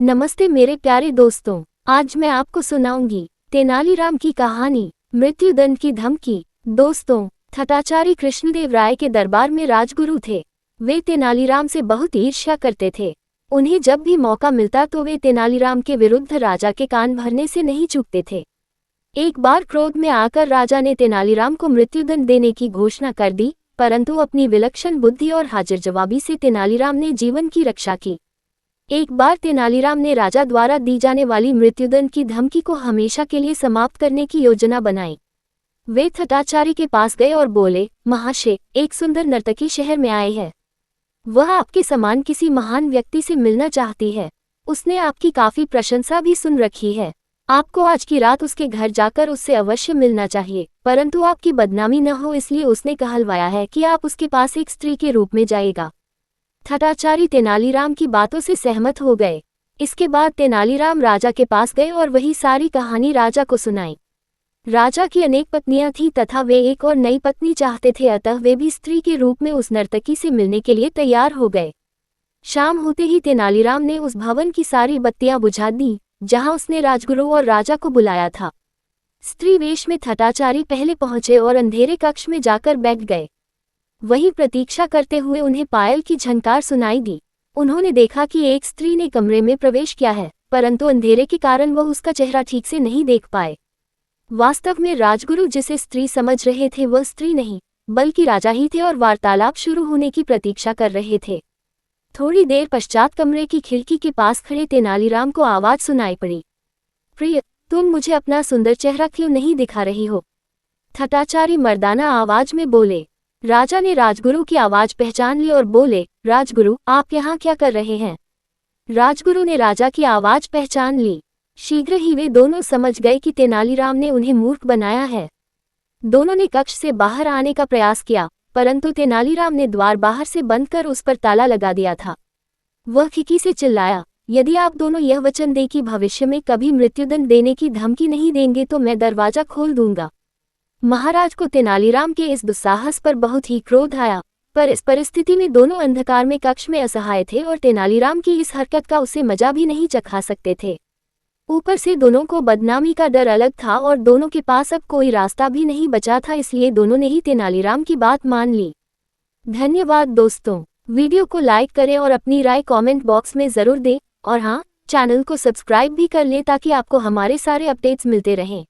नमस्ते मेरे प्यारे दोस्तों, आज मैं आपको सुनाऊंगी तेनालीराम की कहानी, मृत्युदंड की धमकी। दोस्तों, थटाचारी कृष्णदेव राय के दरबार में राजगुरु थे। वे तेनालीराम से बहुत ईर्ष्या करते थे। उन्हें जब भी मौका मिलता तो वे तेनालीराम के विरुद्ध राजा के कान भरने से नहीं चूकते थे। एक बार क्रोध में आकर राजा ने तेनालीराम को मृत्युदंड देने की घोषणा कर दी, परंतु अपनी विलक्षण बुद्धि और हाजिर जवाबी से तेनालीराम ने जीवन की रक्षा की। एक बार तेनालीराम ने राजा द्वारा दी जाने वाली मृत्युदंड की धमकी को हमेशा के लिए समाप्त करने की योजना बनाई। वे थटाचारी के पास गए और बोले, महाशय, एक सुंदर नर्तकी शहर में आई है। वह आपके समान किसी महान व्यक्ति से मिलना चाहती है। उसने आपकी काफी प्रशंसा भी सुन रखी है। आपको आज की रात उसके घर जाकर उससे अवश्य मिलना चाहिए, परंतु आपकी बदनामी न हो इसलिए उसने कहलवाया है कि आप उसके पास एक स्त्री के रूप में जाएगा। थटाचारी तेनालीराम की बातों से सहमत हो गए। इसके बाद तेनालीराम राजा के पास गए और वही सारी कहानी राजा को सुनाई। राजा की अनेक पत्नियां थीं तथा वे एक और नई पत्नी चाहते थे, अतः वे भी स्त्री के रूप में उस नर्तकी से मिलने के लिए तैयार हो गए। शाम होते ही तेनालीराम ने उस भवन की सारी बत्तियां बुझा दी जहां उसने राजगुरु और राजा को बुलाया था। स्त्री वेश में थटाचारी पहले पहुंचे और अंधेरे कक्ष में जाकर बैठ गए। वहीं प्रतीक्षा करते हुए उन्हें पायल की झनकार सुनाई दी। उन्होंने देखा कि एक स्त्री ने कमरे में प्रवेश किया है, परंतु अंधेरे के कारण वह उसका चेहरा ठीक से नहीं देख पाए। वास्तव में राजगुरु जिसे स्त्री समझ रहे थे वह स्त्री नहीं, बल्कि राजा ही थे और वार्तालाप शुरू होने की प्रतीक्षा कर रहे थे। थोड़ी देर पश्चात कमरे की खिड़की के पास खड़े तेनालीराम को आवाज सुनाई पड़ी, प्रिय, तुम मुझे अपना सुंदर चेहरा क्यों नहीं दिखा रही हो? थटाचारी मर्दाना आवाज में बोले। राजा ने राजगुरु की आवाज पहचान ली और बोले, राजगुरु, आप यहाँ क्या कर रहे हैं? राजगुरु ने राजा की आवाज पहचान ली। शीघ्र ही वे दोनों समझ गए कि तेनालीराम ने उन्हें मूर्ख बनाया है। दोनों ने कक्ष से बाहर आने का प्रयास किया, परंतु तेनालीराम ने द्वार बाहर से बंद कर उस पर ताला लगा दिया था। वह खिकी से चिल्लाया, यदि आप दोनों यह वचन दें कि भविष्य में कभी मृत्युदंड देने की धमकी नहीं देंगे तो मैं दरवाजा खोल दूंगा। महाराज को तेनालीराम के इस दुस्साहस पर बहुत ही क्रोध आया, पर इस परिस्थिति में दोनों अंधकार में कक्ष में असहाय थे और तेनालीराम की इस हरकत का उसे मजा भी नहीं चखा सकते थे। ऊपर से दोनों को बदनामी का डर अलग था और दोनों के पास अब कोई रास्ता भी नहीं बचा था, इसलिए दोनों ने ही तेनालीराम की बात मान ली। धन्यवाद दोस्तों, वीडियो को लाइक करें और अपनी राय कमेंट बॉक्स में ज़रूर दें, और हाँ, चैनल को सब्सक्राइब भी कर लें ताकि आपको हमारे सारे अपडेट्स मिलते रहें।